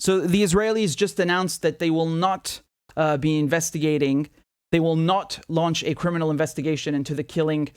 So the Israelis just announced that they will not be investigating, they will not launch a criminal investigation into the killing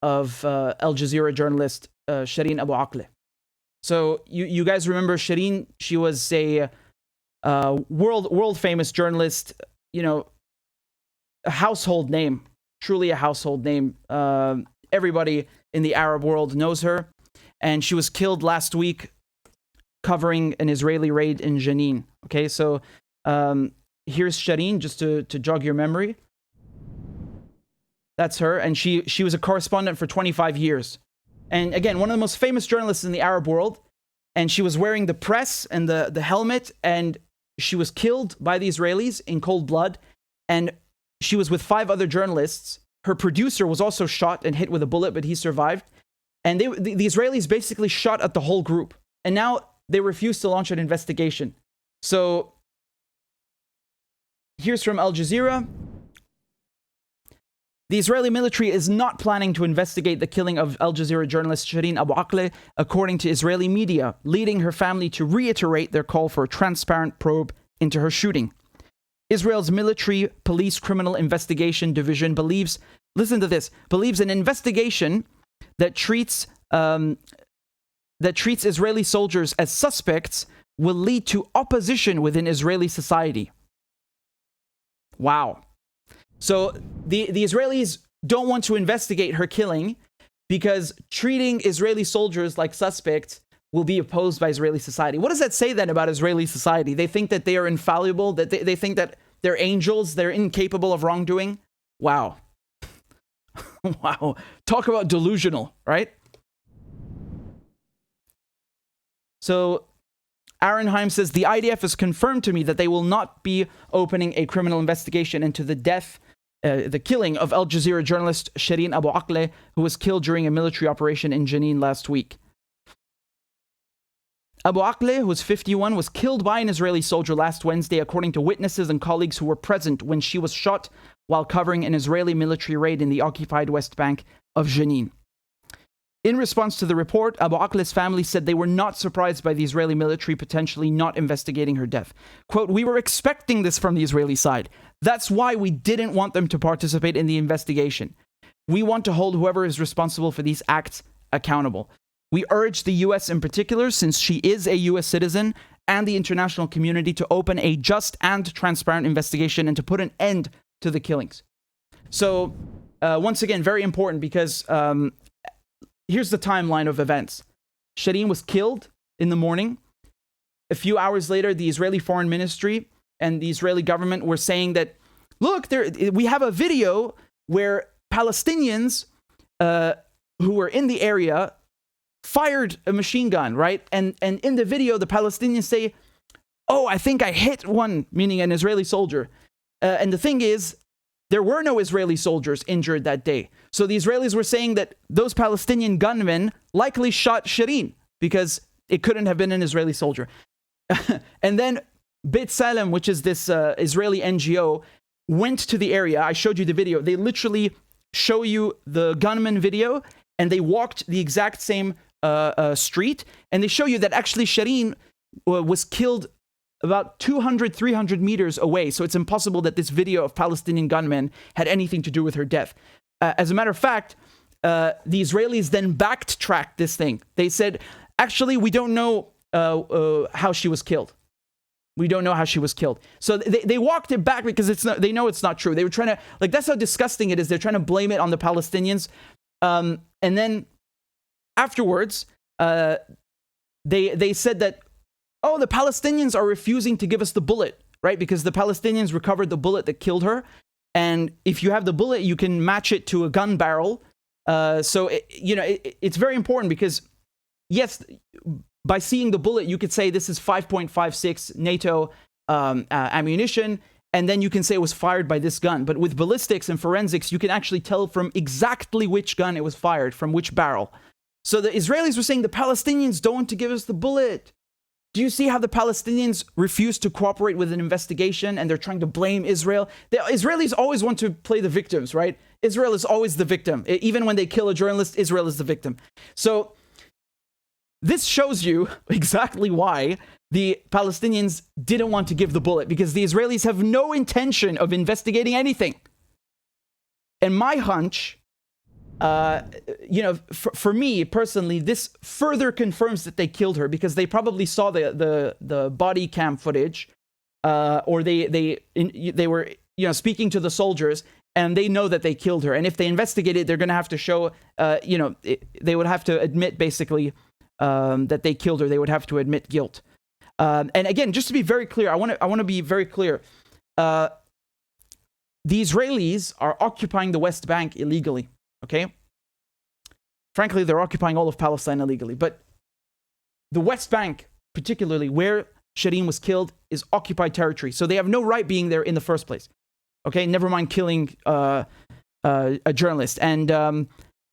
of Al Jazeera journalist Shireen Abu Akleh. So you guys remember Shireen? She was a world famous journalist, you know, a household name, truly a household name. Everybody in the Arab world knows her. And she was killed last week covering an Israeli raid in Jenin. Okay, so here's Shireen, just to jog your memory. That's her, and she was a correspondent for 25 years. And again, one of the most famous journalists in the Arab world. And she was wearing the press and the helmet, and she was killed by the Israelis in cold blood. And she was with 5 other journalists. Her producer was also shot and hit with a bullet, but he survived. And the Israelis basically shot at the whole group. And now they refuse to launch an investigation. So here's from Al Jazeera. The Israeli military is not planning to investigate the killing of Al Jazeera journalist Shireen Abu Akleh, according to Israeli media, leading her family to reiterate their call for a transparent probe into her shooting. Israel's military police criminal investigation division believes, listen to this, believes an investigation that treats Israeli soldiers as suspects will lead to opposition within Israeli society. Wow. So the Israelis don't want to investigate her killing because treating Israeli soldiers like suspects will be opposed by Israeli society. What does that say then about Israeli society? They think that they are infallible, that they think that they're angels, they're incapable of wrongdoing? Wow. Wow. Talk about delusional, right? So Aronheim says, the IDF has confirmed to me that they will not be opening a criminal investigation into the killing of Al Jazeera journalist Shireen Abu Akleh, who was killed during a military operation in Jenin last week. Abu Akleh, who was 51, was killed by an Israeli soldier last Wednesday, according to witnesses and colleagues who were present when she was shot while covering an Israeli military raid in the occupied West Bank of Jenin. In response to the report, Abu Akleh's family said they were not surprised by the Israeli military potentially not investigating her death. Quote, we were expecting this from the Israeli side. That's why we didn't want them to participate in the investigation. We want to hold whoever is responsible for these acts accountable. We urge the US in particular, since she is a US citizen, and the international community to open a just and transparent investigation and to put an end to the killings. So, once again, very important because here's the timeline of events. Shireen was killed in the morning. A few hours later, the Israeli Foreign Ministry and the Israeli government were saying that, look, we have a video where Palestinians who were in the area fired a machine gun, right? And in the video, the Palestinians say, oh, I think I hit one, meaning an Israeli soldier. And the thing is, there were no Israeli soldiers injured that day. So the Israelis were saying that those Palestinian gunmen likely shot Shireen because it couldn't have been an Israeli soldier. And then Beit Salem, which is this Israeli NGO, went to the area. I showed you the video. They literally show you the gunman video, and they walked the exact same street, and they show you that actually Shireen was killed about 200, 300 meters away. So it's impossible that this video of Palestinian gunmen had anything to do with her death. As a matter of fact, the Israelis then backtracked this thing. They said, actually, we don't know how she was killed. We don't know how she was killed. So they walked it back because they know it's not true. They were trying to, like, that's how disgusting it is. They're trying to blame it on the Palestinians. And then afterwards, they said that, oh, the Palestinians are refusing to give us the bullet, right? Because the Palestinians recovered the bullet that killed her. And if you have the bullet, you can match it to a gun barrel. So, it's very important because, yes, by seeing the bullet, you could say this is 5.56 NATO ammunition, and then you can say it was fired by this gun. But with ballistics and forensics, you can actually tell from exactly which gun it was fired, from which barrel. So the Israelis were saying the Palestinians don't want to give us the bullet. Do you see how the Palestinians refuse to cooperate with an investigation and they're trying to blame Israel? The Israelis always want to play the victims, right? Israel is always the victim. Even when they kill a journalist, Israel is the victim. So this shows you exactly why the Palestinians didn't want to give the bullet because the Israelis have no intention of investigating anything. And my hunch, for me personally, this further confirms that they killed her because they probably saw the body cam footage, or they were speaking to the soldiers, and they know that they killed her. And if they investigate it, they're going to have to show, they would have to admit basically that they killed her. They would have to admit guilt. And again, just to be very clear, I want to be very clear. The Israelis are occupying the West Bank illegally. Okay? Frankly, they're occupying all of Palestine illegally. But the West Bank, particularly where Shireen was killed, is occupied territory. So they have no right being there in the first place. Okay? Never mind killing a journalist. And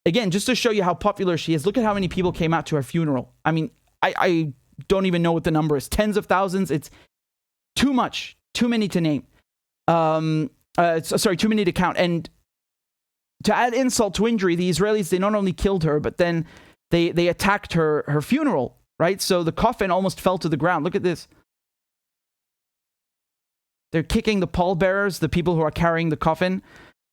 again, just to show you how popular she is, look at how many people came out to her funeral. I mean, I don't even know what the number is. Tens of thousands. It's too much. Too many to name. Too many to count. And to add insult to injury, the Israelis, they not only killed her, but then they attacked her funeral, right? So the coffin almost fell to the ground. Look at this. They're kicking the pallbearers, the people who are carrying the coffin,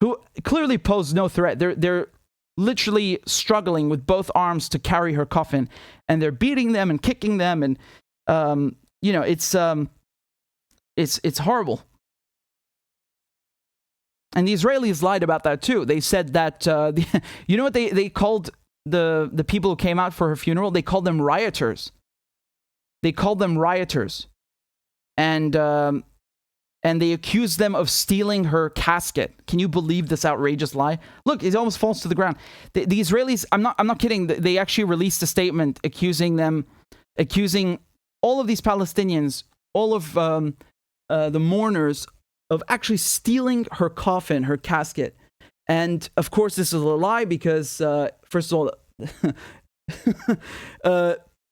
who clearly pose no threat. They're literally struggling with both arms to carry her coffin, and they're beating them and kicking them, and it's horrible. And the Israelis lied about that too. They said that, you know what they called the people who came out for her funeral? They called them rioters. And they accused them of stealing her casket. Can you believe this outrageous lie? Look, it almost falls to the ground. The Israelis, I'm not kidding. They actually released a statement accusing all of these Palestinians, all of the mourners, of actually stealing her coffin, her casket. And of course, this is a lie because, first of all,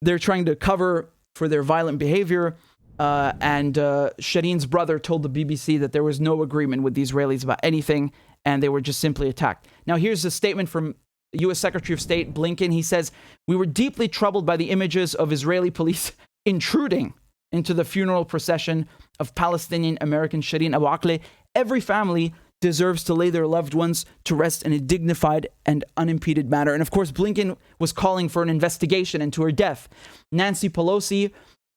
they're trying to cover for their violent behavior. And Shireen's brother told the BBC that there was no agreement with the Israelis about anything, and they were just simply attacked. Now, here's a statement from U.S. Secretary of State Blinken. He says, "We were deeply troubled by the images of Israeli police intruding into the funeral procession of Palestinian American Shireen Abu Akleh. Every family deserves to lay their loved ones to rest in a dignified and unimpeded manner." And of course, Blinken was calling for an investigation into her death. Nancy Pelosi,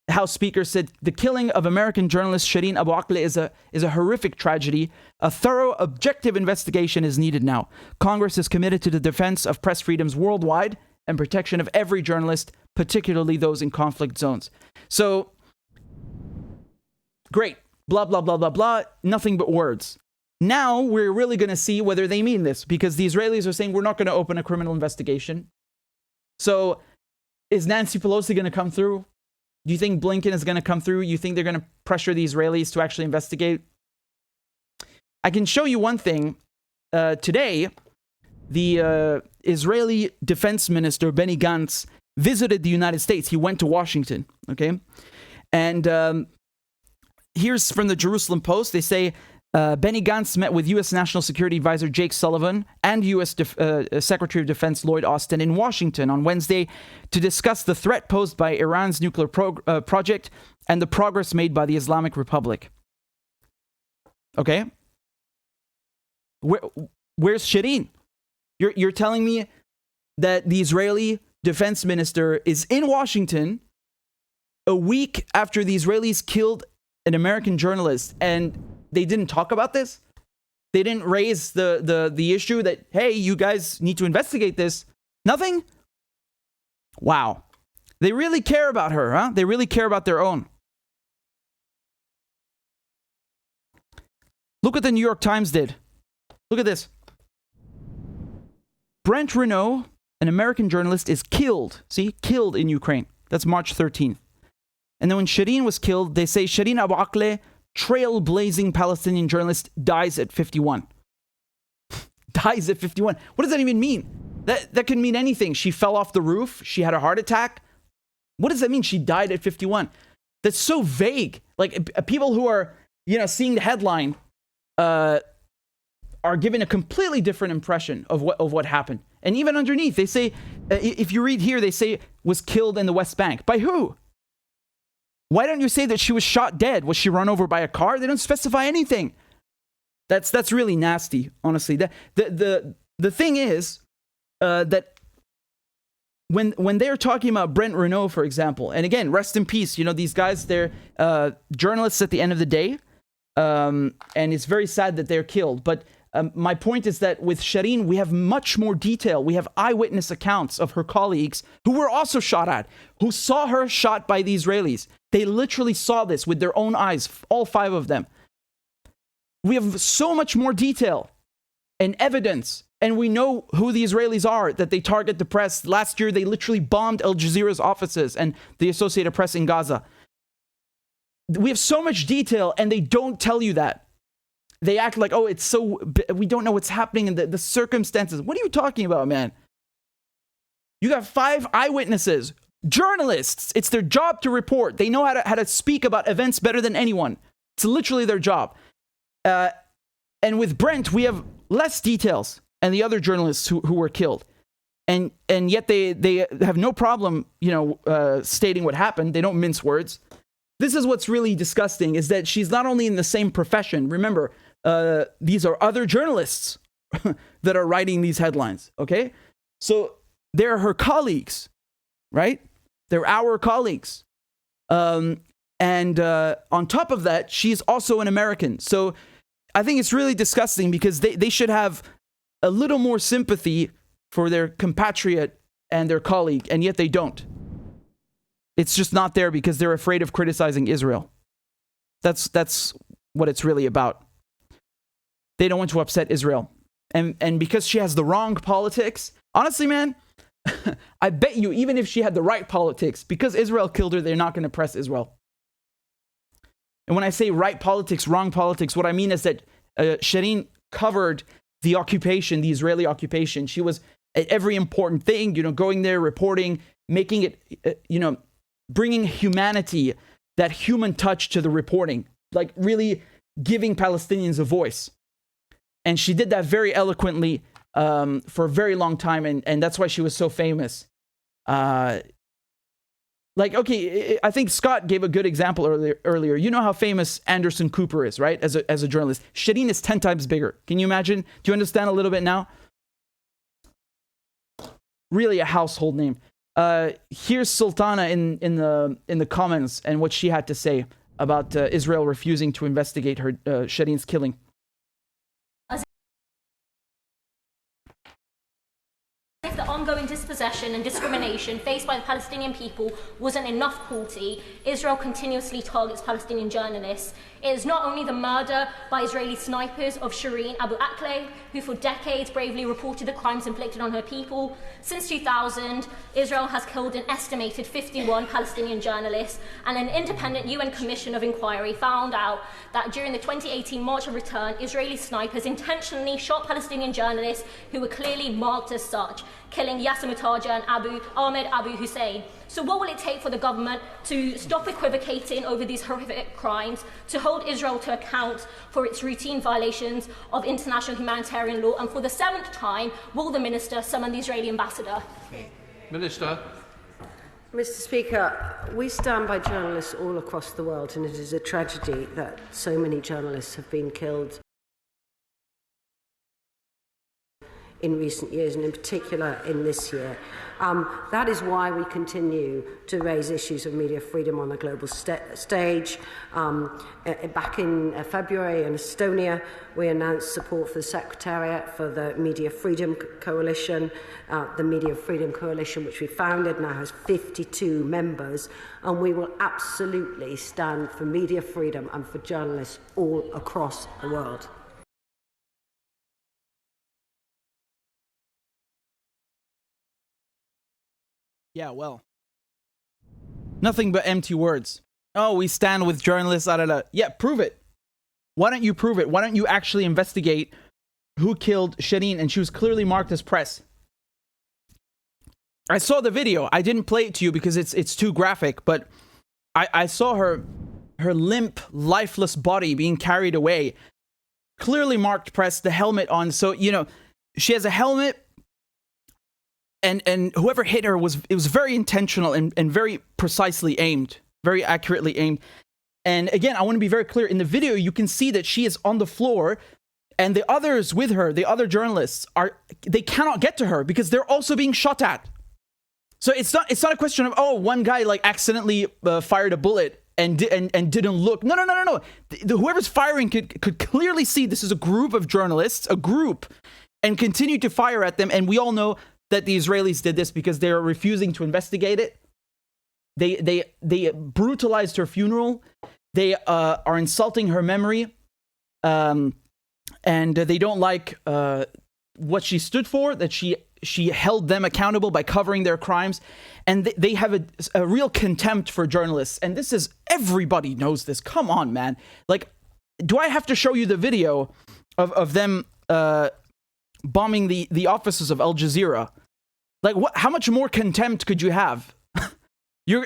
House Speaker, said the killing of American journalist Shireen Abu Akleh is a horrific tragedy. A thorough, objective investigation is needed now. Congress is committed to the defense of press freedoms worldwide and protection of every journalist, particularly those in conflict zones. So, great. Blah, blah, blah, blah, blah. Nothing but words. Now we're really going to see whether they mean this, because the Israelis are saying we're not going to open a criminal investigation. So is Nancy Pelosi going to come through? Do you think Blinken is going to come through? You think they're going to pressure the Israelis to actually investigate? I can show you one thing. Today, the Israeli Defense Minister, Benny Gantz, visited the United States. He went to Washington, okay? And here's from the Jerusalem Post. They say, Benny Gantz met with U.S. National Security Advisor Jake Sullivan and U.S. Secretary of Defense Lloyd Austin in Washington on Wednesday to discuss the threat posed by Iran's nuclear project and the progress made by the Islamic Republic. Okay? Where's Shireen? You're telling me that the Israeli defense minister is in Washington a week after the Israelis killed an American journalist, and they didn't talk about this? They didn't raise the issue that, hey, you guys need to investigate this? Nothing? Wow. They really care about her, huh? They really care about their own. Look what the New York Times did. Look at this. Brent Renault, an American journalist, is killed. See? Killed in Ukraine. That's March 13th. And then when Shireen was killed, they say Shireen Abu Akleh, trailblazing Palestinian journalist, dies at 51. Dies at 51. What does that even mean? That can mean anything. She fell off the roof. She had a heart attack. What does that mean? She died at 51. That's so vague. Like, people who are, seeing the headline are given a completely different impression of what happened. And even underneath, they say, if you read here, they say was killed in the West Bank. By who? Why don't you say that she was shot dead? Was she run over by a car? They don't specify anything. That's really nasty, honestly. The thing is that when they're talking about Brent Renault, for example, and again, rest in peace, these guys, they're journalists at the end of the day, and it's very sad that they're killed. But my point is that with Shireen, we have much more detail. We have eyewitness accounts of her colleagues who were also shot at, who saw her shot by the Israelis. They literally saw this with their own eyes, all 5 of them. We have so much more detail and evidence, and we know who the Israelis are, that they target the press. Last year, they literally bombed Al Jazeera's offices and the Associated Press in Gaza. We have so much detail, and they don't tell you that. They act like, oh, we don't know what's happening in the circumstances. What are you talking about, man? You got 5 eyewitnesses, journalists. It's their job to report. They know how to speak about events better than anyone. It's literally their job. And with Brent, we have less details, and the other journalists who were killed. And yet they have no problem, stating what happened. They don't mince words. This is what's really disgusting, is that she's not only in the same profession. Remember, these are other journalists that are writing these headlines, okay? So they're her colleagues, right? They're our colleagues. And on top of that, she's also an American. So I think it's really disgusting, because they should have a little more sympathy for their compatriot and their colleague, and yet they don't. It's just not there because they're afraid of criticizing Israel. That's what it's really about. They don't want to upset Israel. And because she has the wrong politics, honestly, man, I bet you, even if she had the right politics, because Israel killed her, they're not going to press Israel. And when I say right politics, wrong politics, what I mean is that Shireen covered the occupation, the Israeli occupation. She was at every important thing, going there, reporting, making it, bringing humanity, that human touch to the reporting, like really giving Palestinians a voice. And she did that very eloquently for a very long time, and that's why she was so famous. I think Scott gave a good example earlier. You know how famous Anderson Cooper is, right? As a journalist. Shireen is 10 times bigger. Can you imagine? Do you understand a little bit now? Really a household name. Here's Sultana in the comments and what she had to say about Israel refusing to investigate her Shireen's killing. If the ongoing dispossession and discrimination faced by the Palestinian people wasn't enough cruelty, Israel continuously targets Palestinian journalists. It is not only the murder by Israeli snipers of Shireen Abu Akleh, who for decades bravely reported the crimes inflicted on her people. Since 2000, Israel has killed an estimated 51 Palestinian journalists, and an independent UN Commission of Inquiry found out that during the 2018 March of Return, Israeli snipers intentionally shot Palestinian journalists who were clearly marked as such, killing Yaser Murtaja and Ahmed Abu Hussein. So what will it take for the government to stop equivocating over these horrific crimes, to hold Israel to account for its routine violations of international humanitarian law, and for the 7th time, will the minister summon the Israeli ambassador? Minister. Mr. Speaker, we stand by journalists all across the world, and it is a tragedy that so many journalists have been killed in recent years, and in particular in this year. That is why we continue to raise issues of media freedom on the global stage. Back in February in Estonia, we announced support for the Secretariat for the Media Freedom Coalition. The Media Freedom Coalition, which we founded, now has 52 members, and we will absolutely stand for media freedom and for journalists all across the world. Yeah, well, nothing but empty words. Oh, we stand with journalists, da, da, da. Yeah, prove it. Why don't you prove it? Why don't you actually investigate who killed Shireen? And she was clearly marked as press. I saw the video. I didn't play it to you because it's too graphic, but I saw her limp, lifeless body being carried away. Clearly marked press, the helmet on. So, she has a helmet. And whoever hit her it was very intentional and very precisely aimed. very accurately aimed. And again, I want to be very clear. In the video, you can see that she is on the floor, and the others with her, the other journalists, they cannot get to her because they're also being shot at. So it's not a question of, oh, one guy like accidentally fired a bullet and didn't look. No. Whoever's firing could clearly see this is a group of journalists, and continue to fire at them. And we all know that the Israelis did this because they're refusing to investigate it. They brutalized her funeral. They are insulting her memory, and they don't like what she stood for. That she held them accountable by covering their crimes, and they have a real contempt for journalists. And this is, everybody knows this. Come on, man. Like, do I have to show you the video of them bombing the offices of Al Jazeera? Like, how much more contempt could you have?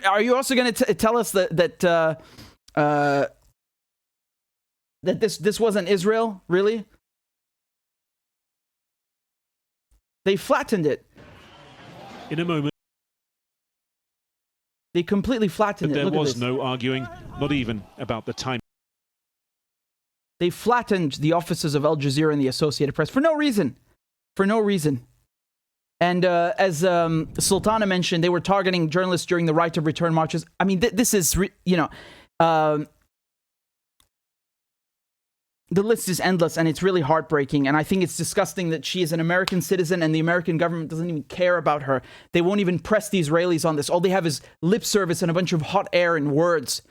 Are you also going to tell us that this wasn't Israel, really? They flattened it. In a moment. They completely flattened it. But there was no arguing, not even about the time. They flattened the offices of Al Jazeera and the Associated Press for no reason. For no reason. And as Sultana mentioned, they were targeting journalists during the right of return marches. I mean, this is, the list is endless, and it's really heartbreaking. And I think it's disgusting that she is an American citizen and the American government doesn't even care about her. They won't even press the Israelis on this. All they have is lip service and a bunch of hot air and words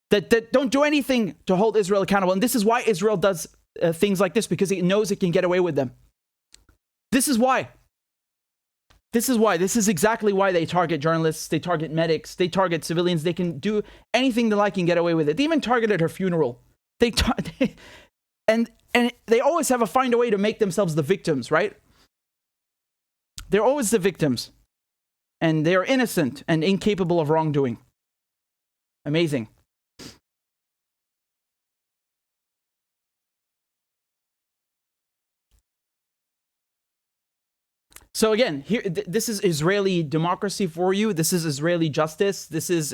that don't do anything to hold Israel accountable. And this is why Israel does things like this, because it knows it can get away with them. This is why. This is exactly why they target journalists, they target medics, they target civilians. They can do anything they like and get away with it. They even targeted her funeral. And they always find a way to make themselves the victims, right? They're always the victims. And they are innocent and incapable of wrongdoing. Amazing. So again, here, this is Israeli democracy for you. This is Israeli justice. This is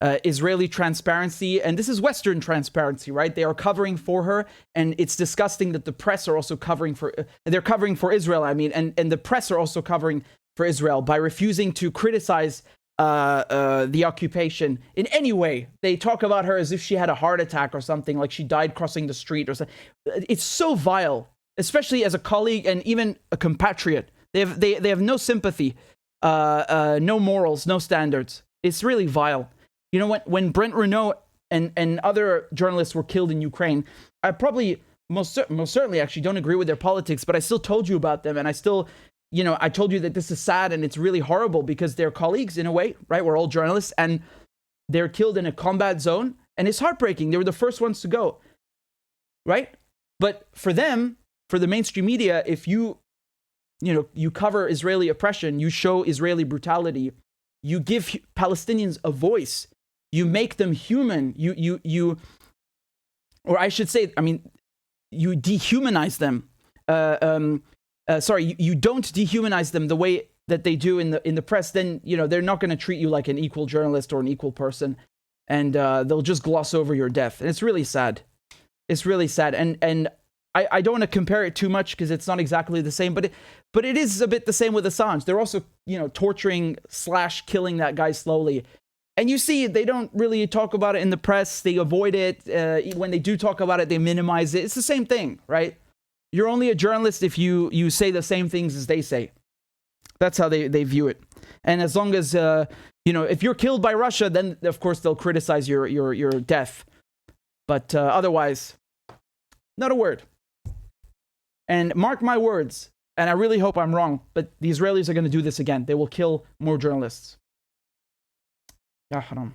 Israeli transparency. And this is Western transparency, right? They are covering for her. And it's disgusting that the press are also covering for... they're covering for Israel, I mean. And the press are also covering for Israel by refusing to criticize the occupation in any way. They talk about her as if she had a heart attack or something, like she died crossing the street or something. It's so vile, especially as a colleague and even a compatriot. They have no sympathy, no morals, no standards. It's really vile. You know, when Brent Renaud and other journalists were killed in Ukraine, I probably most certainly actually don't agree with their politics, but I still told you about them, and I still, I told you that this is sad and it's really horrible because they're colleagues in a way, right? We're all journalists, and they're killed in a combat zone, and it's heartbreaking. They were the first ones to go, right? But for them, for the mainstream media, if you cover Israeli oppression, you show Israeli brutality, you give Palestinians a voice, you make them human, or I should say, I mean, you dehumanize them. You don't dehumanize them the way that they do in the press. Then they're not going to treat you like an equal journalist or an equal person, and they'll just gloss over your death. And it's really sad. It's really sad. And I don't want to compare it too much because it's not exactly the same, but it is a bit the same with Assange. They're also, torturing / killing that guy slowly. And you see, they don't really talk about it in the press. They avoid it. When they do talk about it, they minimize it. It's the same thing, right? You're only a journalist if you say the same things as they say. That's how they view it. And as long as, if you're killed by Russia, then of course they'll criticize your death. But otherwise, not a word. And mark my words, and I really hope I'm wrong, but the Israelis are going to do this again. They will kill more journalists. Ya haram.